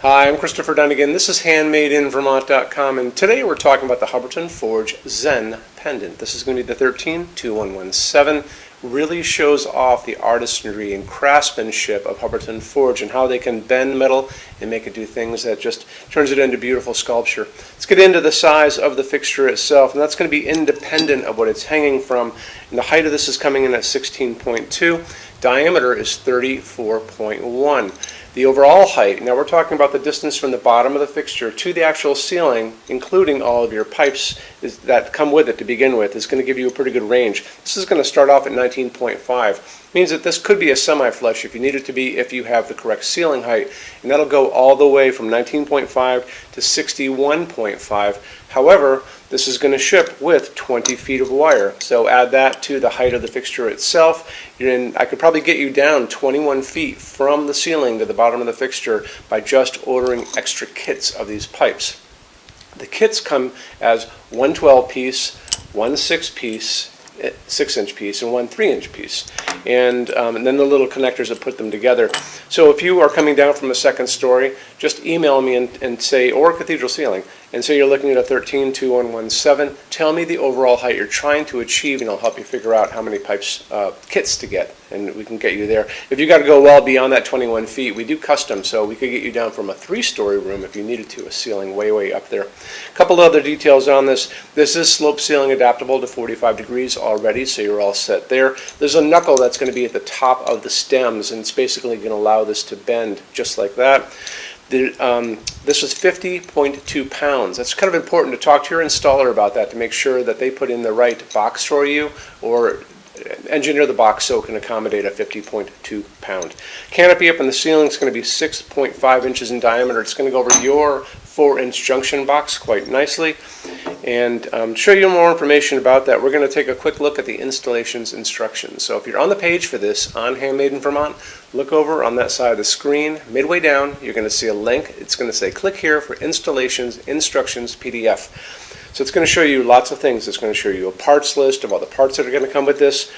Hi, I'm Christopher Dunnigan. This is HandmadeInVermont.com, and today we're talking about the Hubbardton Forge Zen Pendant. This is going to be the 132117. Really shows off the artistry and craftsmanship of Hubbardton Forge and how they can bend metal and make it do things that just turns it into beautiful sculpture. Let's get into the size of the fixture itself, and that's going to be independent of what it's hanging from. And the height of this is coming in at 16.2. Diameter is 34.1. The overall height, now we're talking about the distance from the bottom of the fixture to the actual ceiling, including all of your pipes that come with it to begin with, is going to give you a pretty good range. This is going to start off at 19.5. Means that this could be a semi-flush if you need it to be, if you have the correct ceiling height, and that'll go all the way from 19.5 to 61.5. However, this is going to ship with 20 feet of wire, so add that to the height of the fixture itself. I could probably get you down 21 feet from the ceiling to the bottom of the fixture by just ordering extra kits of these pipes. The kits come as one 12-piece, one 6-piece, 6-inch piece, and one 3-inch piece, and then the little connectors that put them together. So if you are coming down from a second story, just email me and say, or cathedral ceiling, and say you're looking at a 132117. Tell me the overall height you're trying to achieve, and I'll help you figure out how many pipes kits to get, and we can get you there. If you got to go well beyond that 21 feet, we do custom, so we could get you down from a 3-story room if you needed to, a ceiling way up there. A couple other details on this. This is slope ceiling adaptable to 45 degrees already, so you're all set there. There's a knuckle that's going to be at the top of the stems, and it's basically going to allow this to bend just like that. This is 50.2 pounds. That's kind of important to talk to your installer about that, to make sure that they put in the right box for you, or engineer the box so it can accommodate a 50.2 pound. Canopy up in the ceiling is going to be 6.5 inches in diameter. It's going to go over your 4-inch junction box quite nicely. And show you more information about that, we're going to take a quick look at the installations instructions. So if you're on the page for this on Handmade in Vermont, look over on that side of the screen. Midway down, you're going to see a link. It's going to say click here for installations instructions PDF. So it's going to show you lots of things. It's going to show you a parts list of all the parts that are going to come with this.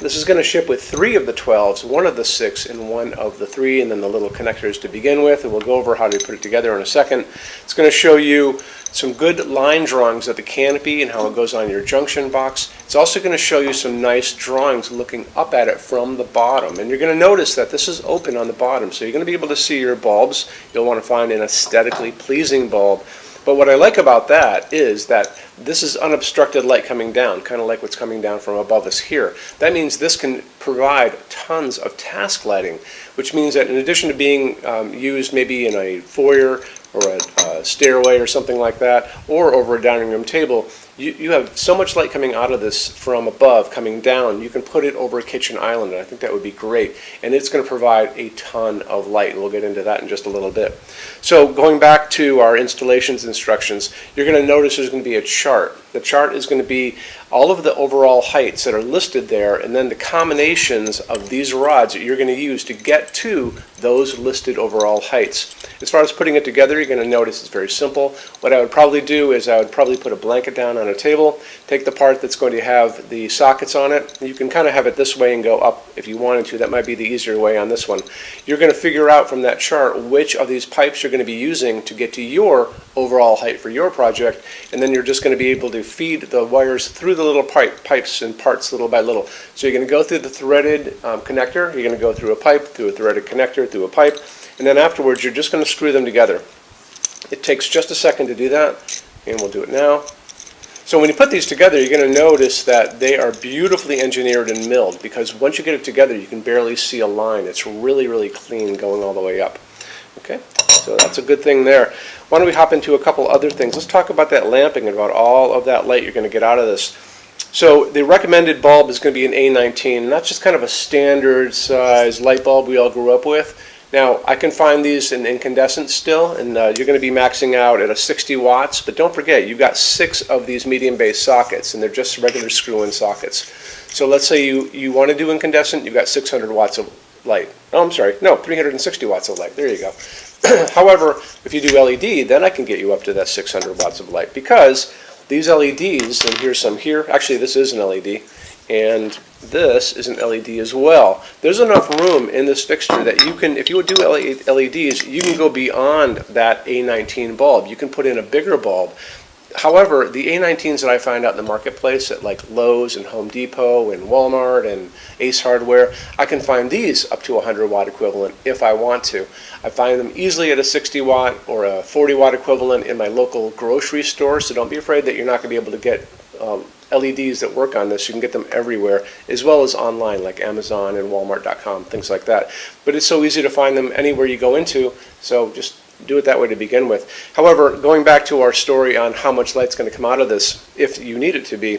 This is going to ship with 3 of the 12s, 1 of the 6, and 1 of the 3, and then the little connectors to begin with, and we'll go over how to put it together in a second. It's going to show you some good line drawings of the canopy and how it goes on your junction box. It's also going to show you some nice drawings looking up at it from the bottom, and you're going to notice that this is open on the bottom, so you're going to be able to see your bulbs. You'll want to find an aesthetically pleasing bulb. But what I like about that is that this is unobstructed light coming down, kind of like what's coming down from above us here. That means this can provide tons of task lighting, which means that in addition to being used maybe in a foyer or a stairway or something like that, or over a dining room table, you have so much light coming out of this from above, coming down, you can put it over a kitchen island, and I think that would be great. And it's going to provide a ton of light, and we'll get into that in just a little bit. So going back to our installations instructions, you're going to notice there's going to be a chart. The chart is going to be all of the overall heights that are listed there, and then the combinations of these rods that you're going to use to get to those listed overall heights. As far as putting it together, you're going to notice it's very simple. What I would probably do is I would probably put a blanket down on a table, take the part that's going to have the sockets on it. You can kind of have it this way and go up if you wanted to. That might be the easier way on this one. You're going to figure out from that chart which of these pipes you're going to be using to get to your overall height for your project, and then you're just going to be able to feed the wires through the little pipes and parts little by little. So you're going to go through the threaded connector, you're going to go through a pipe, through a threaded connector, through a pipe, and then afterwards you're just going to screw them together. It takes just a second to do that, and we'll do it now. So when you put these together, you're going to notice that they are beautifully engineered and milled, because once you get it together you can barely see a line. It's really clean going all the way up. Okay, so that's a good thing there. Why don't we hop into a couple other things. Let's talk about that lamping and about all of that light you're going to get out of this. So the recommended bulb is going to be an A19, and that's just kind of a standard size light bulb we all grew up with. Now, I can find these in incandescent still, and you're going to be maxing out at a 60 watts, but don't forget, you've got 6 of these medium-based sockets, and they're just regular screw-in sockets. So let's say you want to do incandescent, you've got 600 watts of light. Oh, I'm sorry, no, 360 watts of light. There you go. However, if you do LED, then I can get you up to that 600 watts of light, because these LEDs, and here's some here, actually this is an LED, and this is an LED as well. There's enough room in this fixture that you can, if you would do LEDs, you can go beyond that A19 bulb. You can put in a bigger bulb. However, the A19s that I find out in the marketplace at like Lowe's and Home Depot and Walmart and Ace Hardware, I can find these up to 100 watt equivalent if I want to. I find them easily at a 60 watt or a 40 watt equivalent in my local grocery store, so don't be afraid that you're not going to be able to get LEDs that work on this. You can get them everywhere, as well as online like Amazon and Walmart.com, things like that. But it's so easy to find them anywhere you go into, so just do it that way to begin with. However, going back to our story on how much light's going to come out of this, if you need it to be,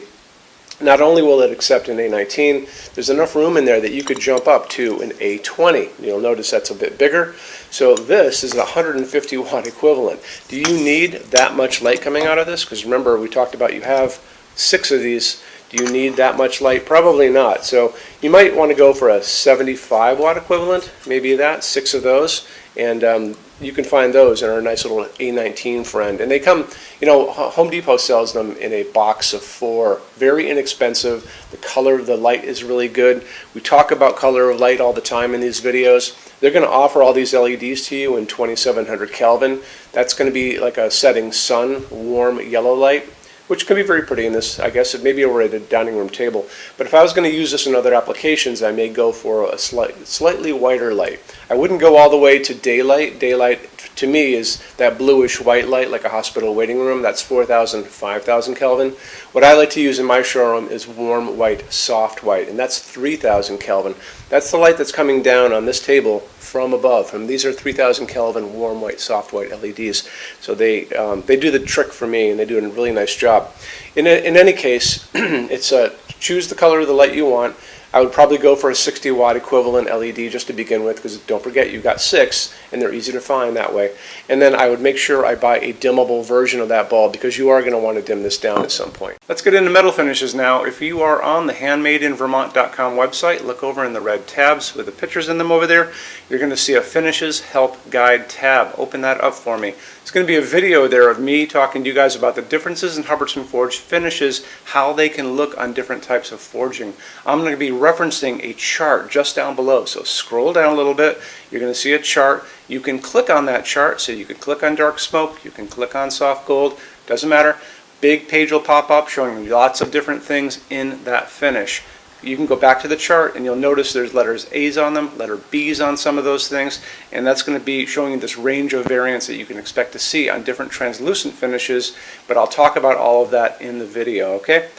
not only will it accept an A19, there's enough room in there that you could jump up to an A20. You'll notice that's a bit bigger. So this is a 150 watt equivalent. Do you need that much light coming out of this? Because remember, we talked about you have 6 of these. Do you need that much light? Probably not. So you might want to go for a 75 watt equivalent, maybe that, 6 of those. And you can find those in our nice little A19 friend. And they come, you know, Home Depot sells them in a box of 4. Very inexpensive. The color of the light is really good. We talk about color of light all the time in these videos. They're going to offer all these LEDs to you in 2700 Kelvin. That's going to be like a setting sun, warm yellow light, which can be very pretty in this, I guess. It may be over at a dining room table. But if I was going to use this in other applications, I may go for a slightly whiter light. I wouldn't go all the way to daylight. Daylight, to me, is that bluish white light like a hospital waiting room. That's 4,000, 5,000 Kelvin. What I like to use in my showroom is warm white, soft white, and that's 3,000 Kelvin. That's the light that's coming down on this table from above. And these are 3,000 Kelvin warm white, soft white LEDs. So they do the trick for me, and they do a really nice job. In any case, it's choose the color of the light you want. I would probably go for a 60 watt equivalent LED just to begin with, because don't forget you've got 6 and they're easy to find that way. And then I would make sure I buy a dimmable version of that bulb, because you are going to want to dim this down at some point. Let's get into metal finishes now. If you are on the HandmadeInVermont.com website, look over in the red tabs with the pictures in them over there. You're going to see a Finishes Help Guide tab. Open that up for me. It's going to be a video there of me talking to you guys about the differences in Hubbardton Forge finishes, how they can look on different types of forging. I'm going to be referencing a chart just down below, so scroll down a little bit. You're going to see a chart. You can click on that chart, so you can click on dark smoke, you can click on soft gold, doesn't matter. Big page will pop up showing you lots of different things in that finish. You can go back to the chart and you'll notice there's letters A's on them, letter B's on some of those things, and that's going to be showing you this range of variants that you can expect to see on different translucent finishes, but I'll talk about all of that in the video, okay?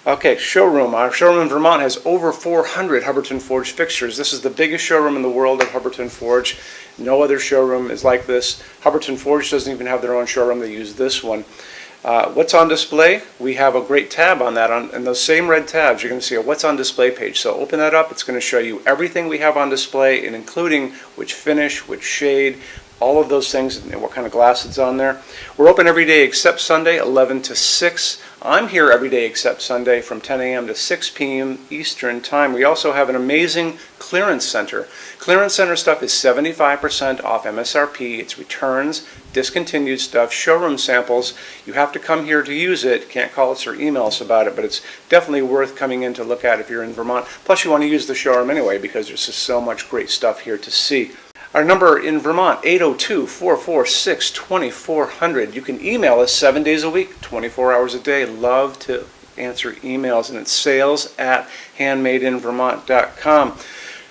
Okay, showroom. Our showroom in Vermont has over 400 Hubbardton Forge fixtures. This is the biggest showroom in the world of Hubbardton Forge. No other showroom is like this. Hubbardton Forge doesn't even have their own showroom. They use this one. What's on display? We have a great tab on that. In those same red tabs, you're going to see a What's on Display page. So open that up. It's going to show you everything we have on display, and including which finish, which shade, all of those things, and what kind of glass it's on there. We're open every day except Sunday, 11 to 6. I'm here every day except Sunday from 10 a.m. to 6 p.m. Eastern Time. We also have an amazing clearance center. Clearance center stuff is 75% off MSRP. It's returns, discontinued stuff, showroom samples. You have to come here to use it. Can't call us or email us about it, but it's definitely worth coming in to look at if you're in Vermont. Plus you want to use the showroom anyway, because there's just so much great stuff here to see. Our number in Vermont, 802-446-2400. You can email us 7 days a week, 24 hours a day. Love to answer emails, and it's sales@HandmadeInVermont.com.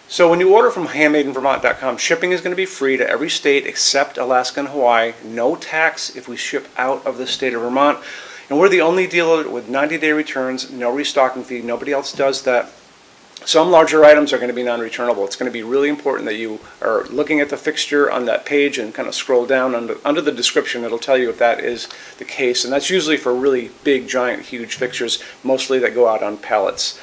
So when you order from HandmadeInVermont.com, shipping is going to be free to every state except Alaska and Hawaii. No tax if we ship out of the state of Vermont. And we're the only dealer with 90-day returns, no restocking fee. Nobody else does that. Some larger items are going to be non-returnable. It's going to be really important that you are looking at the fixture on that page and kind of scroll down under the description. It'll tell you if that is the case. And that's usually for really big, giant, huge fixtures, mostly that go out on pallets.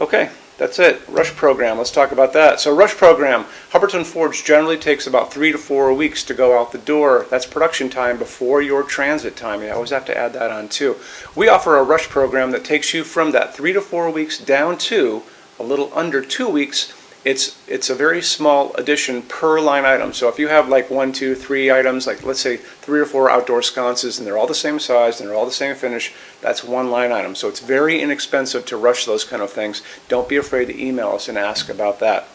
Okay, that's it. Rush program. Let's talk about that. So rush program, Hubbardton Forge generally takes about 3 to 4 weeks to go out the door. That's production time before your transit time. You always have to add that on too. We offer a rush program that takes you from that 3 to 4 weeks down to a little under 2 weeks it's a very small addition per line item. So if you have like 1, 2, 3 items, like let's say 3 or 4 outdoor sconces, and they're all the same size and they're all the same finish, that's one line item. So it's very inexpensive to rush those kind of things. Don't be afraid to email us and ask about that.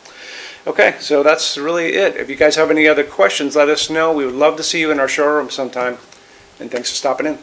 Okay, so that's really it. If you guys have any other questions, let us know. We would love to see you in our showroom sometime. And thanks for stopping in.